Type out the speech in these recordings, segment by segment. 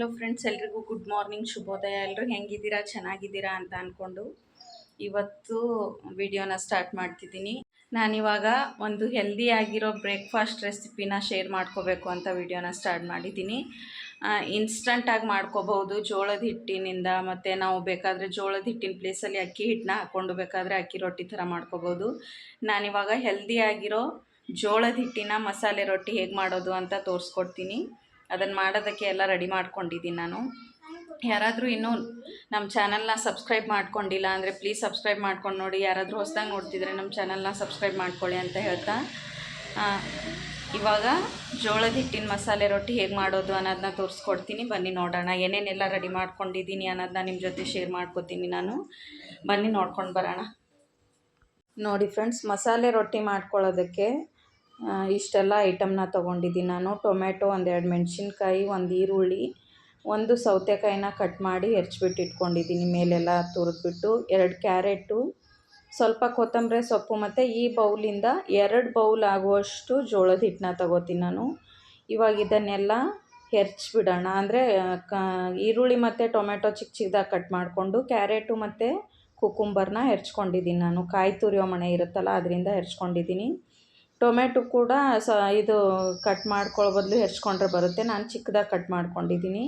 Hello friends, ಎಲ್ರಿಗೂ good morning, ಶುಭೋದಯ. ಎಲ್ಲರೂ ಹೆಂಗಿದ್ದೀರಾ, ಚೆನ್ನಾಗಿದ್ದೀರಾ ಅಂತ ಅಂದ್ಕೊಂಡು ಇವತ್ತು ವಿಡಿಯೋನ ಸ್ಟಾರ್ಟ್ ಮಾಡ್ತಿದ್ದೀನಿ. ನಾನಿವಾಗ ಒಂದು ಹೆಲ್ದಿಯಾಗಿರೋ ಬ್ರೇಕ್ಫಾಸ್ಟ್ ರೆಸಿಪಿನ ಶೇರ್ ಮಾಡ್ಕೋಬೇಕು ಅಂತ ವಿಡಿಯೋನ ಸ್ಟಾರ್ಟ್ ಮಾಡಿದ್ದೀನಿ. ಇನ್ಸ್ಟಂಟಾಗಿ ಮಾಡ್ಕೋಬಹುದು ಜೋಳದ ಹಿಟ್ಟಿನಿಂದ. ಮತ್ತು ನಾವು ಬೇಕಾದರೆ ಜೋಳದ ಹಿಟ್ಟಿನ ಪ್ಲೇಸಲ್ಲಿ ಅಕ್ಕಿ ಹಿಟ್ಟನ್ನ ಹಾಕ್ಕೊಂಡು ಬೇಕಾದರೆ ಅಕ್ಕಿ ರೊಟ್ಟಿ ಥರ ಮಾಡ್ಕೋಬೋದು. ನಾನಿವಾಗ ಹೆಲ್ದಿಯಾಗಿರೋ ಜೋಳದ ಹಿಟ್ಟಿನ ಮಸಾಲೆ ರೊಟ್ಟಿ ಹೇಗೆ ಮಾಡೋದು ಅಂತ ತೋರಿಸ್ಕೊಡ್ತೀನಿ. ಅದನ್ನು ಮಾಡೋದಕ್ಕೆ ಎಲ್ಲ ರೆಡಿ ಮಾಡ್ಕೊಂಡಿದ್ದೀನಿ ನಾನು. ಯಾರಾದರೂ ಇನ್ನೂ ನಮ್ಮ ಚಾನಲ್ನ ಸಬ್ಸ್ಕ್ರೈಬ್ ಮಾಡ್ಕೊಂಡಿಲ್ಲ ಅಂದರೆ ಪ್ಲೀಸ್ ಸಬ್ಸ್ಕ್ರೈಬ್ ಮಾಡ್ಕೊಂಡು ನೋಡಿ. ಯಾರಾದರೂ ಹೊಸದಾಗಿ ನೋಡ್ತಿದ್ರೆ ನಮ್ಮ ಚಾನಲ್ನ ಸಬ್ಸ್ಕ್ರೈಬ್ ಮಾಡ್ಕೊಳ್ಳಿ ಅಂತ ಹೇಳ್ತಾ, ಇವಾಗ ಜೋಳದ ಹಿಟ್ಟಿನ ಮಸಾಲೆ ರೊಟ್ಟಿ ಹೇಗೆ ಮಾಡೋದು ಅನ್ನೋದನ್ನ ತೋರಿಸ್ಕೊಡ್ತೀನಿ. ಬನ್ನಿ ನೋಡೋಣ. ಏನೇನೆಲ್ಲ ರೆಡಿ ಮಾಡ್ಕೊಂಡಿದ್ದೀನಿ ಅನ್ನೋದನ್ನ ನಿಮ್ಮ ಜೊತೆ ಶೇರ್ ಮಾಡ್ಕೊತೀನಿ ನಾನು. ಬನ್ನಿ ನೋಡ್ಕೊಂಡು ಬರೋಣ. ನೋಡಿ ಫ್ರೆಂಡ್ಸ್, ಮಸಾಲೆ ರೊಟ್ಟಿ ಮಾಡ್ಕೊಳ್ಳೋದಕ್ಕೆ ಇಷ್ಟೆಲ್ಲ ಐಟಮ್ನ ತೊಗೊಂಡಿದ್ದೀನಿ ನಾನು. ಟೊಮೆಟೊ, 1-2 ಮೆಣಸಿನ್ಕಾಯಿ, 1 ಈರುಳ್ಳಿ, 1 ಸೌತೆಕಾಯಿನ ಕಟ್ ಮಾಡಿ ಹೆರ್ಚ್ಬಿಟ್ಟು ಇಟ್ಕೊಂಡಿದ್ದೀನಿ, ಮೇಲೆಲ್ಲ ತುರಿದ್ಬಿಟ್ಟು. 2 ಕ್ಯಾರೆಟು, ಸ್ವಲ್ಪ ಕೊತ್ತಂಬರಿ ಸೊಪ್ಪು, ಮತ್ತು ಈ ಬೌಲಿಂದ 2 ಬೌಲ್ ಆಗುವಷ್ಟು ಜೋಳದ ಹಿಟ್ಟನ್ನ ತಗೋತೀನಿ ನಾನು. ಇವಾಗ ಇದನ್ನೆಲ್ಲ ಹೆರ್ಚ್ಬಿಡೋಣ. ಅಂದರೆ ಈರುಳ್ಳಿ ಮತ್ತು ಟೊಮೆಟೊ ಚಿಕ್ಕ ಚಿಕ್ಕದಾಗಿ ಕಟ್ ಮಾಡಿಕೊಂಡು, ಕ್ಯಾರೆಟು ಮತ್ತು ಕುಕುಂಬರ್ನ ಹೆರ್ಚ್ಕೊಂಡಿದ್ದೀನಿ ನಾನು. ಕಾಯಿ ತುರಿಯೋ ಮಣೆ ಇರುತ್ತಲ್ಲ, ಅದರಿಂದ ಹೆರ್ಚ್ಕೊಂಡಿದ್ದೀನಿ. ಟೊಮೆಟೊ ಕೂಡ ಇದು ಕಟ್ ಮಾಡ್ಕೊಳ್ಳೋ ಬದಲು ಹೆರ್ಚ್ಕೊಂಡ್ರೆ ಬರುತ್ತೆ. ನಾನು ಚಿಕ್ಕದಾಗಿ ಕಟ್ ಮಾಡ್ಕೊಂಡಿದ್ದೀನಿ.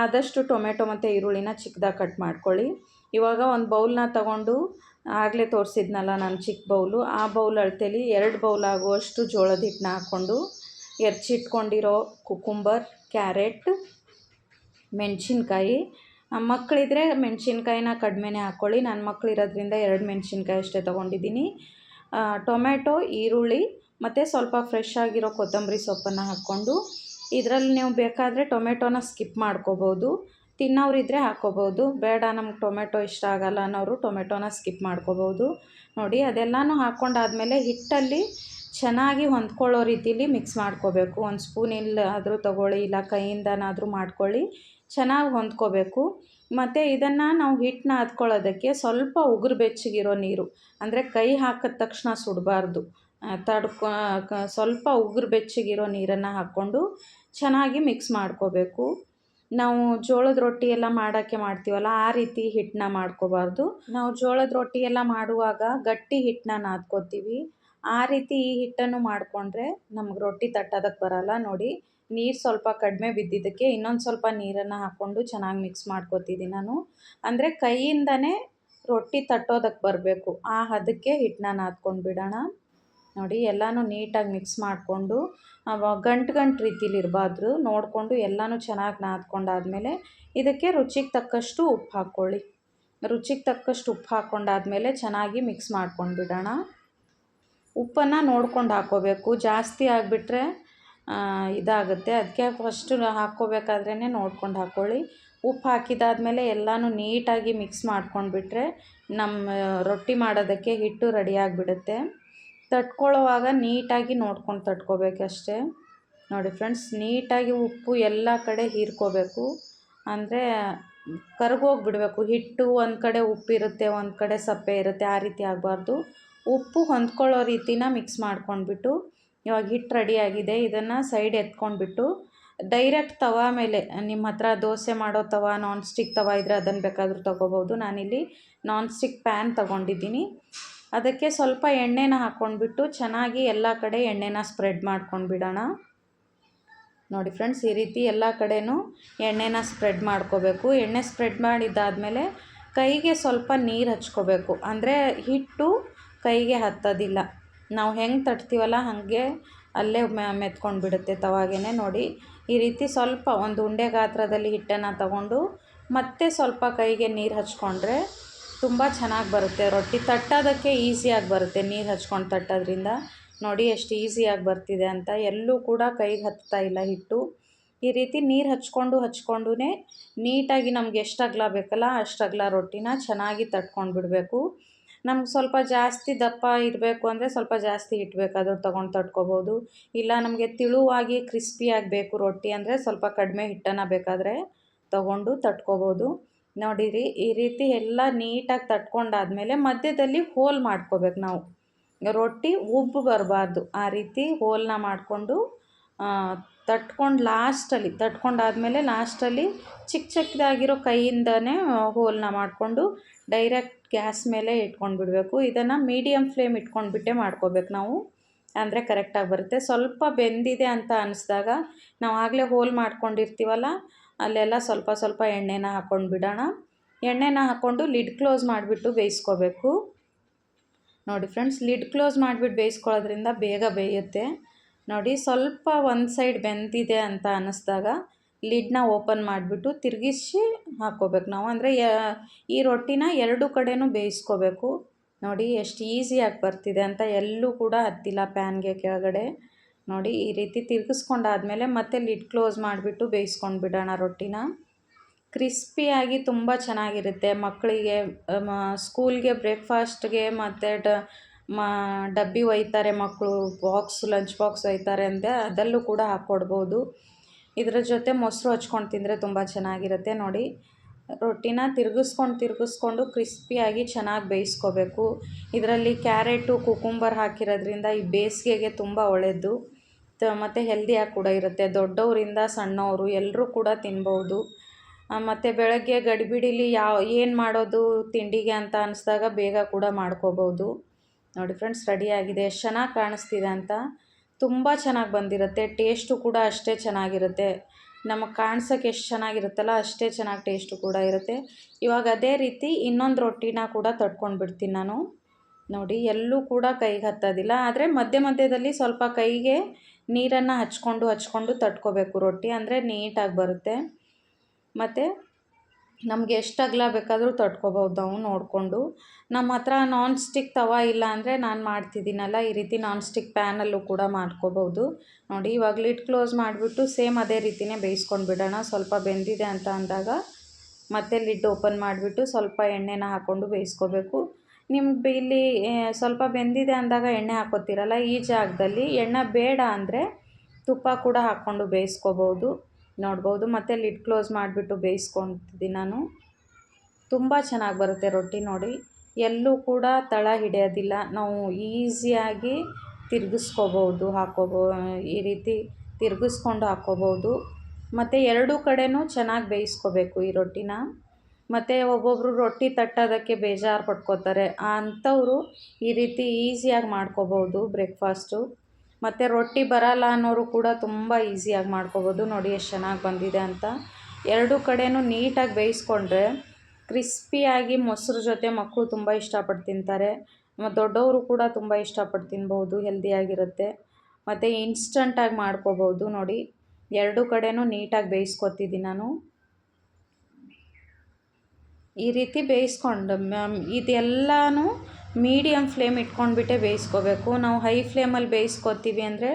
ಆದಷ್ಟು ಟೊಮೆಟೊ ಮತ್ತು ಈರುಳ್ಳಿನ ಚಿಕ್ಕದಾಗಿ ಕಟ್ ಮಾಡ್ಕೊಳ್ಳಿ. ಇವಾಗ ಒಂದು ಬೌಲ್ನ ತಗೊಂಡು, ಆಗಲೇ ತೋರಿಸಿದ್ನಲ್ಲ ನಾನು ಚಿಕ್ಕ ಬೌಲು, ಆ ಬೌಲ್ ಅಳತೆಲಿ 2 ಬೌಲ್ ಆಗುವಷ್ಟು ಜೋಳದ ಹಿಟ್ಟನ್ನ ಹಾಕ್ಕೊಂಡು, ಹೆರ್ಚಿಟ್ಕೊಂಡಿರೋ ಕುಕುಂಬರ್, ಕ್ಯಾರೆಟ್, ಮೆಣಸಿನ್ಕಾಯಿ, ಮಕ್ಕಳಿದ್ರೆ ಮೆಣಸಿನ್ಕಾಯಿನ ಕಡಿಮೆನೇ ಹಾಕ್ಕೊಳ್ಳಿ. ನನ್ನ ಮಕ್ಕಳಿರೋದ್ರಿಂದ 2 ಮೆಣಸಿನ್ಕಾಯಿ ಅಷ್ಟೇ ತೊಗೊಂಡಿದ್ದೀನಿ. ಟೊಮೆಟೊ, ಈರುಳ್ಳಿ ಮತ್ತು ಸ್ವಲ್ಪ ಫ್ರೆಶ್ ಆಗಿರೋ ಕೊತ್ತಂಬರಿ ಸೊಪ್ಪನ್ನು ಹಾಕ್ಕೊಂಡು, ಇದರಲ್ಲಿ ನೀವು ಬೇಕಾದರೆ ಟೊಮೆಟೊನ ಸ್ಕಿಪ್ ಮಾಡ್ಕೋಬೋದು. ತಿನ್ನೋರಿದ್ದರೆ ಹಾಕ್ಕೋಬೋದು. ಬೇಡ ನಮ್ಗೆ ಟೊಮೆಟೊ ಇಷ್ಟ ಆಗಲ್ಲ ಅನ್ನೋರು ಟೊಮೆಟೊನ ಸ್ಕಿಪ್ ಮಾಡ್ಕೋಬೋದು. ನೋಡಿ, ಅದೆಲ್ಲನೂ ಹಾಕ್ಕೊಂಡಾದ್ಮೇಲೆ ಹಿಟ್ಟಲ್ಲಿ ಚೆನ್ನಾಗಿ ಹೊಂದ್ಕೊಳ್ಳೋ ರೀತಿಲಿ ಮಿಕ್ಸ್ ಮಾಡ್ಕೋಬೇಕು. 1 ಸ್ಪೂನ್ ಆದರೂ ತೊಗೊಳ್ಳಿ, ಇಲ್ಲ ಕೈಯಿಂದನಾದರೂ ಮಾಡ್ಕೊಳ್ಳಿ, ಚೆನ್ನಾಗಿ ಹೊಂದ್ಕೋಬೇಕು. ಮತ್ತು ಇದನ್ನು ನಾವು ಹಿಟ್ಟನ್ನ ಹದ್ಕೊಳ್ಳೋದಕ್ಕೆ ಸ್ವಲ್ಪ ಉಗುರು ಬೆಚ್ಚಗಿರೋ ನೀರು, ಅಂದರೆ ಕೈ ಹಾಕಿದ ತಕ್ಷಣ ಸುಡಬಾರ್ದು, ಸ್ವಲ್ಪ ಉಗುರು ಬೆಚ್ಚಗಿರೋ ನೀರನ್ನು ಹಾಕ್ಕೊಂಡು ಚೆನ್ನಾಗಿ ಮಿಕ್ಸ್ ಮಾಡ್ಕೋಬೇಕು. ನಾವು ಜೋಳದ ರೊಟ್ಟಿ ಎಲ್ಲ ಮಾಡೋಕ್ಕೆ ಮಾಡ್ತೀವಲ್ಲ, ಆ ರೀತಿ ಹಿಟ್ಟನ್ನ ಮಾಡ್ಕೋಬಾರ್ದು. ನಾವು ಜೋಳದ ರೊಟ್ಟಿ ಎಲ್ಲ ಮಾಡುವಾಗ ಗಟ್ಟಿ ಹಿಟ್ಟನ್ನ ನಾದ್ಕೋತೀವಿ. ಆ ರೀತಿ ಈ ಹಿಟ್ಟನ್ನು ಮಾಡಿಕೊಂಡ್ರೆ ನಮ್ಗೆ ರೊಟ್ಟಿ ತಟ್ಟೋದಕ್ಕೆ ಬರಲ್ಲ. ನೋಡಿ, ನೀರು ಸ್ವಲ್ಪ ಕಡಿಮೆ ಬಿದ್ದಿದ್ದಕ್ಕೆ ಇನ್ನೊಂದು ಸ್ವಲ್ಪ ನೀರನ್ನು ಹಾಕ್ಕೊಂಡು ಚೆನ್ನಾಗಿ ಮಿಕ್ಸ್ ಮಾಡ್ಕೋತಿದ್ದೀನಿ ನಾನು. ಅಂದರೆ ಕೈಯಿಂದನೇ ರೊಟ್ಟಿ ತಟ್ಟೋದಕ್ಕೆ ಬರಬೇಕು, ಆ ಹದಕ್ಕೆ ಹಿಟ್ಟನ್ನ ನಾದ್ಕೊಂಡು ಬಿಡೋಣ. ನೋಡಿ, ಎಲ್ಲನೂ ನೀಟಾಗಿ ಮಿಕ್ಸ್ ಮಾಡಿಕೊಂಡು, ಗಂಟು ರೀತಿಲಿ ಇರಬಾರ್ದು ನೋಡಿಕೊಂಡು ಎಲ್ಲನೂ ಚೆನ್ನಾಗಿ ನಾದ್ಕೊಂಡಾದ್ಮೇಲೆ ಇದಕ್ಕೆ ರುಚಿಗೆ ತಕ್ಕಷ್ಟು ಉಪ್ಪು ಹಾಕ್ಕೊಳ್ಳಿ. ರುಚಿಗೆ ತಕ್ಕಷ್ಟು ಉಪ್ಪು ಹಾಕ್ಕೊಂಡಾದ್ಮೇಲೆ ಚೆನ್ನಾಗಿ ಮಿಕ್ಸ್ ಮಾಡ್ಕೊಂಡು ಬಿಡೋಣ. ಉಪ್ಪನ್ನು ನೋಡ್ಕೊಂಡು ಹಾಕ್ಕೋಬೇಕು. ಜಾಸ್ತಿ ಆಗಿಬಿಟ್ರೆ ಇದಾಗುತ್ತೆ, ಅದಕ್ಕೆ ಫಸ್ಟು ಹಾಕ್ಕೋಬೇಕಾದ್ರೇ ನೋಡ್ಕೊಂಡು ಹಾಕ್ಕೊಳ್ಳಿ. ಉಪ್ಪು ಹಾಕಿದಾದ್ಮೇಲೆ ಎಲ್ಲನೂ ನೀಟಾಗಿ ಮಿಕ್ಸ್ ಮಾಡ್ಕೊಂಡ್ಬಿಟ್ರೆ ನಮ್ಮ ರೊಟ್ಟಿ ಮಾಡೋದಕ್ಕೆ ಹಿಟ್ಟು ರೆಡಿಯಾಗಿಬಿಡುತ್ತೆ. ತಟ್ಕೊಳ್ಳೋವಾಗ ನೀಟಾಗಿ ನೋಡ್ಕೊಂಡು ತಟ್ಕೋಬೇಕಷ್ಟೇ. ನೋಡಿ ಫ್ರೆಂಡ್ಸ್, ನೀಟಾಗಿ ಉಪ್ಪು ಎಲ್ಲ ಕಡೆ ಹೀರ್ಕೋಬೇಕು, ಅಂದರೆ ಕರ್ಗೋಗಿಬಿಡಬೇಕು. ಹಿಟ್ಟು ಒಂದು ಕಡೆ ಉಪ್ಪಿರುತ್ತೆ, ಒಂದು ಕಡೆ ಸಪ್ಪೆ ಇರುತ್ತೆ, ಆ ರೀತಿ ಆಗಬಾರ್ದು. ಉಪ್ಪು ಹೊಂದ್ಕೊಳ್ಳೋ ರೀತಿನ ಮಿಕ್ಸ್ ಮಾಡ್ಕೊಂಡ್ಬಿಟ್ಟು, ಇವಾಗ ಹಿಟ್ಟು ರೆಡಿಯಾಗಿದೆ. ಇದನ್ನು ಸೈಡ್ ಎತ್ಕೊಂಡ್ಬಿಟ್ಟು ಡೈರೆಕ್ಟ್ ತವಾ ಮೇಲೆ, ನಿಮ್ಮ ಹತ್ರ ದೋಸೆ ಮಾಡೋ ತವಾ, ನಾನ್ ಸ್ಟಿಕ್ ತವಾ ಇದ್ದರೆ ಅದನ್ನು ಬೇಕಾದರೂ ತೊಗೋಬೋದು. ನಾನಿಲ್ಲಿ ನಾನ್ ಸ್ಟಿಕ್ ಪ್ಯಾನ್ ತೊಗೊಂಡಿದ್ದೀನಿ. ಅದಕ್ಕೆ ಸ್ವಲ್ಪ ಎಣ್ಣೆನ ಹಾಕ್ಕೊಂಡ್ಬಿಟ್ಟು ಚೆನ್ನಾಗಿ ಎಲ್ಲ ಕಡೆ ಎಣ್ಣೆನ ಸ್ಪ್ರೆಡ್ ಮಾಡ್ಕೊಂಡು ಬಿಡೋಣ. ನೋಡಿ ಫ್ರೆಂಡ್ಸ್, ಈ ರೀತಿ ಎಲ್ಲ ಕಡೆನೂ ಎಣ್ಣೆನ ಸ್ಪ್ರೆಡ್ ಮಾಡ್ಕೋಬೇಕು. ಎಣ್ಣೆ ಸ್ಪ್ರೆಡ್ ಮಾಡಿದ್ದಾದಮೇಲೆ ಕೈಗೆ ಸ್ವಲ್ಪ ನೀರು ಹಚ್ಕೋಬೇಕು, ಅಂದರೆ ಹಿಟ್ಟು ಕೈಗೆ ಹತ್ತೋದಿಲ್ಲ. ನಾವು ಹೆಂಗೆ ತಟ್ತೀವಲ್ಲ ಹಾಗೆ ಅಲ್ಲೇ ಮೆತ್ಕೊಂಡು ಬಿಡುತ್ತೆ ತವಾಗೇ. ನೋಡಿ, ಈ ರೀತಿ ಸ್ವಲ್ಪ ಒಂದು ಉಂಡೆ ಗಾತ್ರದಲ್ಲಿ ಹಿಟ್ಟನ್ನು ತಗೊಂಡು ಮತ್ತೆ ಸ್ವಲ್ಪ ಕೈಗೆ ನೀರು ಹಚ್ಕೊಂಡ್ರೆ ತುಂಬ ಚೆನ್ನಾಗಿ ಬರುತ್ತೆ ರೊಟ್ಟಿ. ತಟ್ಟೋದಕ್ಕೆ ಈಸಿಯಾಗಿ ಬರುತ್ತೆ ನೀರು ಹಚ್ಕೊಂಡು ತಟ್ಟೋದ್ರಿಂದ. ನೋಡಿ ಎಷ್ಟು ಈಸಿಯಾಗಿ ಬರ್ತಿದೆ ಅಂತ, ಎಲ್ಲೂ ಕೂಡ ಕೈಗೆ ಹತ್ತಾ ಇಲ್ಲ ಹಿಟ್ಟು. ಈ ರೀತಿ ನೀರು ಹಚ್ಕೊಂಡು ನೀಟಾಗಿ ನಮ್ಗೆ ಎಷ್ಟು ಅಗಲ ಬೇಕಲ್ಲ ಅಷ್ಟು ಅಗಲ ರೊಟ್ಟಿನ ಚೆನ್ನಾಗಿ ತಟ್ಕೊಂಡು ಬಿಡಬೇಕು. ನಮ್ಗೆ ಸ್ವಲ್ಪ ಜಾಸ್ತಿ ದಪ್ಪ ಇರಬೇಕು ಅಂದರೆ ಸ್ವಲ್ಪ ಜಾಸ್ತಿ ಹಿಟ್ಟು ಬೇಕಾದರೂ ತೊಗೊಂಡು ತಟ್ಕೋಬೋದು. ಇಲ್ಲ ನಮಗೆ ತಿಳುವಾಗಿ ಕ್ರಿಸ್ಪಿಯಾಗಿ ಬೇಕು ರೊಟ್ಟಿ ಅಂದರೆ ಸ್ವಲ್ಪ ಕಡಿಮೆ ಹಿಟ್ಟನ್ನು ಬೇಕಾದರೆ ತೊಗೊಂಡು ತಟ್ಕೋಬೋದು. ನೋಡಿರಿ, ಈ ರೀತಿ ಎಲ್ಲ ನೀಟಾಗಿ ತಟ್ಕೊಂಡಾದ್ಮೇಲೆ ಮಧ್ಯದಲ್ಲಿ ಹೋಲ್ ಮಾಡ್ಕೋಬೇಕು ನಾವು. ರೊಟ್ಟಿ ಉಬ್ಬು ಬರಬಾರ್ದು, ಆ ರೀತಿ ಹೋಲನ್ನ ಮಾಡಿಕೊಂಡು ತಟ್ಕೊಂಡಾದಮೇಲೆ ಲಾಸ್ಟಲ್ಲಿ ಚಿಕ್ಕ ಚಿಕ್ಕದಾಗಿರೋ ಕೈಯಿಂದನೇ ಹೋಲನ್ನ ಮಾಡಿಕೊಂಡು ಡೈರೆಕ್ಟ್ ಗ್ಯಾಸ್ ಮೇಲೆ ಇಟ್ಕೊಂಡು ಬಿಡಬೇಕು. ಇದನ್ನು ಮೀಡಿಯಮ್ ಫ್ಲೇಮ್ ಇಟ್ಕೊಂಡ್ಬಿಟ್ಟೆ ಮಾಡ್ಕೋಬೇಕು ನಾವು, ಅಂದರೆ ಕರೆಕ್ಟಾಗಿ ಬರುತ್ತೆ. ಸ್ವಲ್ಪ ಬೆಂದಿದೆ ಅಂತ ಅನ್ನಿಸ್ದಾಗ ನಾವು ಆಗಲೇ ಹೋಲ್ ಮಾಡ್ಕೊಂಡಿರ್ತೀವಲ್ಲ, ಅಲ್ಲೆಲ್ಲ ಸ್ವಲ್ಪ ಸ್ವಲ್ಪ ಎಣ್ಣೆನ ಹಾಕ್ಕೊಂಡು ಬಿಡೋಣ. ಎಣ್ಣೆನ ಹಾಕ್ಕೊಂಡು ಲಿಡ್ ಕ್ಲೋಸ್ ಮಾಡಿಬಿಟ್ಟು ಬೇಯಿಸ್ಕೋಬೇಕು. ನೋಡಿ ಫ್ರೆಂಡ್ಸ್, ಲಿಡ್ ಕ್ಲೋಸ್ ಮಾಡಿಬಿಟ್ಟು ಬೇಯಿಸ್ಕೊಳ್ಳೋದ್ರಿಂದ ಬೇಗ ಬೇಯುತ್ತೆ. ನೋಡಿ, ಸ್ವಲ್ಪ ಒಂದು ಸೈಡ್ ಬೆಂದಿದೆ ಅಂತ ಅನ್ನಿಸ್ದಾಗ ಲಿಡ್ನ ಓಪನ್ ಮಾಡಿಬಿಟ್ಟು ತಿರುಗಿಸಿ ಹಾಕ್ಕೋಬೇಕು ನಾವು. ಅಂದರೆ ಈ ರೊಟ್ಟಿನ ಎರಡು ಕಡೆನೂ ಬೇಯಿಸ್ಕೋಬೇಕು. ನೋಡಿ ಎಷ್ಟು ಈಸಿಯಾಗಿ ಬರ್ತಿದೆ ಅಂತ, ಎಲ್ಲೂ ಕೂಡ ಹತ್ತಿಲ್ಲ ಪ್ಯಾನ್ಗೆ ಕೆಳಗಡೆ. ನೋಡಿ, ಈ ರೀತಿ ತಿರುಗಿಸ್ಕೊಂಡಾದ್ಮೇಲೆ ಮತ್ತೆ ಲಿಡ್ ಕ್ಲೋಸ್ ಮಾಡಿಬಿಟ್ಟು ಬೇಯಿಸ್ಕೊಂಡು ಬಿಡೋಣ ರೊಟ್ಟಿನ. ಕ್ರಿಸ್ಪಿಯಾಗಿ ತುಂಬ ಚೆನ್ನಾಗಿರುತ್ತೆ. ಮಕ್ಕಳಿಗೆ ಸ್ಕೂಲ್ಗೆ ಬ್ರೇಕ್ಫಾಸ್ಟ್ಗೆ ಮತ್ತು ಡಬ್ಬಿ ಒಯ್ತಾರೆ ಮಕ್ಕಳು, ಲಂಚ್ ಬಾಕ್ಸ್ ಒಯ್ತಾರೆ ಅಂದರೆ ಅದರಲ್ಲೂ ಕೂಡ ಹಾಕ್ಕೊಡ್ಬೋದು. ಇದರ ಜೊತೆ ಮೊಸರು ಹಚ್ಕೊಂಡು ತಿಂದರೆ ತುಂಬ ಚೆನ್ನಾಗಿರುತ್ತೆ. ನೋಡಿ, ರೊಟ್ಟಿನ ತಿರುಗಿಸ್ಕೊಂಡು ಕ್ರಿಸ್ಪಿಯಾಗಿ ಚೆನ್ನಾಗಿ ಬೇಯಿಸ್ಕೋಬೇಕು. ಇದರಲ್ಲಿ ಕ್ಯಾರೆಟು, ಕುಕುಂಬರ್ ಹಾಕಿರೋದ್ರಿಂದ ಈ ಬೇಸಿಗೆಗೆ ತುಂಬ ಒಳ್ಳೆಯದು ಮತ್ತು ಹೆಲ್ದಿಯಾಗಿ ಕೂಡ ಇರುತ್ತೆ. ದೊಡ್ಡವರಿಂದ ಸಣ್ಣವರು ಎಲ್ಲರೂ ಕೂಡ ತಿನ್ಬೋದು. ಮತ್ತು ಬೆಳಗ್ಗೆ ಗಡಿಬಿಡಿಲಿ ಏನು ಮಾಡೋದು ತಿಂಡಿಗೆ ಅಂತ ಅನ್ನಿಸ್ದಾಗ ಬೇಗ ಕೂಡ ಮಾಡ್ಕೋಬೋದು. ನೋಡಿ ಫ್ರೆಂಡ್ಸ್, ರೆಡಿಯಾಗಿದೆ. ಎಷ್ಟು ಚೆನ್ನಾಗಿ ಕಾಣಿಸ್ತಿದೆ ಅಂತ, ತುಂಬ ಚೆನ್ನಾಗಿ ಬಂದಿರುತ್ತೆ. ಟೇಸ್ಟು ಕೂಡ ಅಷ್ಟೇ ಚೆನ್ನಾಗಿರುತ್ತೆ. ನಮಗೆ ಕಾಣ್ಸೋಕ್ಕೆ ಎಷ್ಟು ಚೆನ್ನಾಗಿರುತ್ತಲ್ಲ ಅಷ್ಟೇ ಚೆನ್ನಾಗಿ ಟೇಸ್ಟು ಕೂಡ ಇರುತ್ತೆ. ಇವಾಗ ಅದೇ ರೀತಿ ಇನ್ನೊಂದು ರೊಟ್ಟಿನ ಕೂಡ ತಟ್ಕೊಂಡು ಬಿಡ್ತೀನಿ ನಾನು. ನೋಡಿ, ಎಲ್ಲೂ ಕೂಡ ಕೈಗೆ ಹತ್ತೋದಿಲ್ಲ, ಆದರೆ ಮಧ್ಯದಲ್ಲಿ ಸ್ವಲ್ಪ ಕೈಗೆ ನೀರನ್ನು ಹಚ್ಕೊಂಡು ತಟ್ಕೋಬೇಕು ರೊಟ್ಟಿ, ಅಂದರೆ ನೀಟಾಗಿ ಬರುತ್ತೆ. ಮತ್ತು ನಮಗೆ ಎಷ್ಟು ಅಗಲ ಬೇಕಾದರೂ ತಟ್ಕೋಬೋದು ನಾವು ನೋಡಿಕೊಂಡು. ನಮ್ಮ ಹತ್ರ ನಾನ್ ಸ್ಟಿಕ್ ತವಾ ಇಲ್ಲ ಅಂದರೆ ನಾನು ಮಾಡ್ತಿದ್ದೀನಲ್ಲ ಈ ರೀತಿ ನಾನ್ ಸ್ಟಿಕ್ ಪ್ಯಾನಲ್ಲೂ ಕೂಡ ಮಾಡ್ಕೋಬೋದು. ನೋಡಿ, ಇವಾಗ ಲಿಡ್ ಕ್ಲೋಸ್ ಮಾಡಿಬಿಟ್ಟು ಸೇಮ್ ಅದೇ ರೀತಿಯೇ ಬೇಯಿಸ್ಕೊಂಡು ಬಿಡೋಣ. ಸ್ವಲ್ಪ ಬೆಂದಿದೆ ಅಂತ ಅಂದಾಗ ಮತ್ತೆ ಲಿಡ್ ಓಪನ್ ಮಾಡಿಬಿಟ್ಟು ಸ್ವಲ್ಪ ಎಣ್ಣೆನ ಹಾಕ್ಕೊಂಡು ಬೇಯಿಸ್ಕೋಬೇಕು. ನಿಮ್ಗೆ ಇಲ್ಲಿ ಸ್ವಲ್ಪ ಬೆಂದಿದೆ ಅಂದಾಗ ಎಣ್ಣೆ ಹಾಕೋತೀರಲ್ಲ, ಈ ಜಾಗದಲ್ಲಿ ಎಣ್ಣೆ ಬೇಡ ಅಂದರೆ ತುಪ್ಪ ಕೂಡ ಹಾಕ್ಕೊಂಡು ಬೇಯಿಸ್ಕೋಬೋದು. ನೋಡ್ಬೋದು, ಮತ್ತು ಲಿಡ್ ಕ್ಲೋಸ್ ಮಾಡಿಬಿಟ್ಟು ಬೇಯಿಸ್ಕೊತಿದ್ದೀನಿ ನಾನು. ತುಂಬ ಚೆನ್ನಾಗಿ ಬರುತ್ತೆ ರೊಟ್ಟಿ. ನೋಡಿ, ಎಲ್ಲೂ ಕೂಡ ತಳ ಹಿಡಿಯೋದಿಲ್ಲ. ನಾವು ಈಸಿಯಾಗಿ ತಿರುಗಿಸ್ಕೋಬೋದು, ಈ ರೀತಿ ತಿರುಗಿಸ್ಕೊಂಡು ಹಾಕ್ಕೋಬೋದು. ಮತ್ತು ಎರಡೂ ಕಡೆನೂ ಚೆನ್ನಾಗಿ ಬೇಯಿಸ್ಕೋಬೇಕು ಈ ರೊಟ್ಟಿನ. ಮತ್ತು ಒಬ್ಬೊಬ್ಬರು ರೊಟ್ಟಿ ತಟ್ಟೋದಕ್ಕೆ ಬೇಜಾರು ಪಡ್ಕೋತಾರೆ, ಅಂಥವರು ಈ ರೀತಿ ಈಸಿಯಾಗಿ ಮಾಡ್ಕೋಬೋದು ಬ್ರೇಕ್ಫಾಸ್ಟು. ಮತ್ತು ರೊಟ್ಟಿ ಬರಲ್ಲ ಅನ್ನೋರು ಕೂಡ ತುಂಬ ಈಸಿಯಾಗಿ ಮಾಡ್ಕೋಬೋದು. ನೋಡಿ ಎಷ್ಟು ಚೆನ್ನಾಗಿ ಬಂದಿದೆ ಅಂತ. ಎರಡೂ ಕಡೆನೂ ನೀಟಾಗಿ ಬೇಯಿಸ್ಕೊಂಡ್ರೆ ಕ್ರಿಸ್ಪಿಯಾಗಿ ಮೊಸರು ಜೊತೆ ಮಕ್ಕಳು ತುಂಬ ಇಷ್ಟಪಟ್ಟು ತಿಂತಾರೆ. ಮತ್ತು ದೊಡ್ಡವರು ಕೂಡ ತುಂಬ ಇಷ್ಟಪಟ್ಟು ತಿನ್ಬೋದು, ಹೆಲ್ದಿಯಾಗಿರುತ್ತೆ. ಮತ್ತು ಇನ್ಸ್ಟಂಟಾಗಿ ಮಾಡ್ಕೋಬೋದು. ನೋಡಿ, ಎರಡೂ ಕಡೆನೂ ನೀಟಾಗಿ ಬೇಯಿಸ್ಕೊತಿದ್ದೀನಿ ನಾನು. ಈ ರೀತಿ ಬೇಯಿಸ್ಕೊಂಡು ಇದೆಲ್ಲನೂ ಮೀಡಿಯಮ್ ಫ್ಲೇಮ್ ಇಟ್ಕೊಂಡ್ಬಿಟ್ಟೆ ಬೇಯಿಸ್ಕೋಬೇಕು. ನಾವು ಹೈ ಫ್ಲೇಮಲ್ಲಿ ಬೇಯಿಸ್ಕೊತೀವಿ ಅಂದರೆ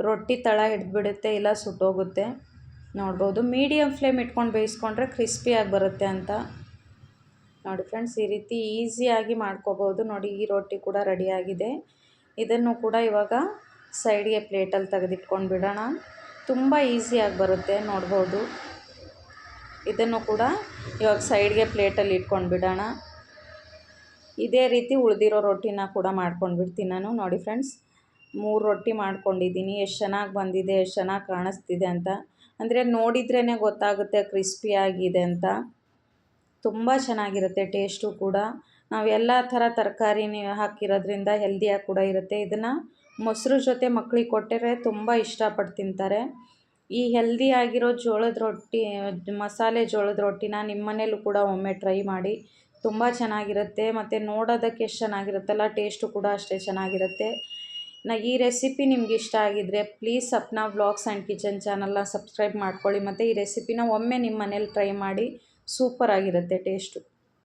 ರೊಟ್ಟಿ ತಳ ಹಿಡಿದ್ಬಿಡುತ್ತೆ, ಇಲ್ಲ ಸುಟ್ಟೋಗುತ್ತೆ. ನೋಡ್ಬೋದು, ಮೀಡಿಯಮ್ ಫ್ಲೇಮ್ ಇಟ್ಕೊಂಡು ಬೇಯಿಸ್ಕೊಂಡ್ರೆ ಕ್ರಿಸ್ಪಿಯಾಗಿ ಬರುತ್ತೆ ಅಂತ. ನೋಡಿ ಫ್ರೆಂಡ್ಸ್, ಈ ರೀತಿ ಈಸಿಯಾಗಿ ಮಾಡ್ಕೋಬೋದು. ನೋಡಿ, ಈ ರೊಟ್ಟಿ ಕೂಡ ರೆಡಿಯಾಗಿದೆ. ಇದನ್ನು ಕೂಡ ಇವಾಗ ಸೈಡ್ಗೆ ಪ್ಲೇಟಲ್ಲಿ ತೆಗೆದಿಟ್ಕೊಂಡು ಬಿಡೋಣ. ತುಂಬ ಈಸಿಯಾಗಿ ಬರುತ್ತೆ, ನೋಡ್ಬೋದು. ಇದನ್ನು ಕೂಡ ಇವಾಗ ಸೈಡ್ಗೆ ಪ್ಲೇಟಲ್ಲಿ ಇಟ್ಕೊಂಡು ಬಿಡೋಣ. ಇದೇ ರೀತಿ ಉಳಿದಿರೋ ರೊಟ್ಟಿನ ಕೂಡ ಮಾಡ್ಕೊಂಡು ಬಿಡ್ತೀನಿ ನಾನು. ನೋಡಿ ಫ್ರೆಂಡ್ಸ್, 3 ರೊಟ್ಟಿ ಮಾಡ್ಕೊಂಡಿದ್ದೀನಿ. ಎಷ್ಟು ಚೆನ್ನಾಗಿ ಬಂದಿದೆ, ಎಷ್ಟು ಚೆನ್ನಾಗಿ ಕಾಣಿಸ್ತಿದೆ ಅಂತ. ಅಂದರೆ ನೋಡಿದ್ರೇ ಗೊತ್ತಾಗುತ್ತೆ ಕ್ರಿಸ್ಪಿಯಾಗಿದೆ ಅಂತ. ತುಂಬ ಚೆನ್ನಾಗಿರುತ್ತೆ ಟೇಸ್ಟು ಕೂಡ. ನಾವು ಎಲ್ಲ ಥರ ತರಕಾರಿ ಹಾಕಿರೋದ್ರಿಂದ ಹೆಲ್ದಿಯಾಗಿ ಕೂಡ ಇರುತ್ತೆ. ಇದನ್ನು ಮೊಸರು ಜೊತೆ ಮಕ್ಕಳಿಗೆ ಕೊಟ್ಟರೆ ತುಂಬ ಇಷ್ಟಪಟ್ಟು ತಿಂತಾರೆ. ಈ ಹೆಲ್ದಿಯಾಗಿರೋ ಜೋಳದ ರೊಟ್ಟಿ, ಮಸಾಲೆ ಜೋಳದ ರೊಟ್ಟಿನ ನಿಮ್ಮ ಮನೇಲೂ ಕೂಡ ಒಮ್ಮೆ ಟ್ರೈ ಮಾಡಿ. ತುಂಬ ಚೆನ್ನಾಗಿರುತ್ತೆ ಮತ್ತು ನೋಡೋದಕ್ಕೆ ಎಷ್ಟು ಚೆನ್ನಾಗಿರುತ್ತಲ್ಲ, ಟೇಸ್ಟು ಕೂಡ ಅಷ್ಟೇ ಚೆನ್ನಾಗಿರುತ್ತೆ. ಈ ರೆಸಿಪಿ ನಿಮ್ಗೆ ಇಷ್ಟ ಆಗಿದ್ದರೆ please Sapna vlogs and kitchen ಚಾನಲ್ನ ಸಬ್ಸ್ಕ್ರೈಬ್ ಮಾಡ್ಕೊಳ್ಳಿ. ಮತ್ತು ಈ ರೆಸಿಪಿನ ಒಮ್ಮೆ ನಿಮ್ಮ ಮನೇಲಿ ಟ್ರೈ ಮಾಡಿ, ಸೂಪರಾಗಿರುತ್ತೆ ಟೇಸ್ಟು.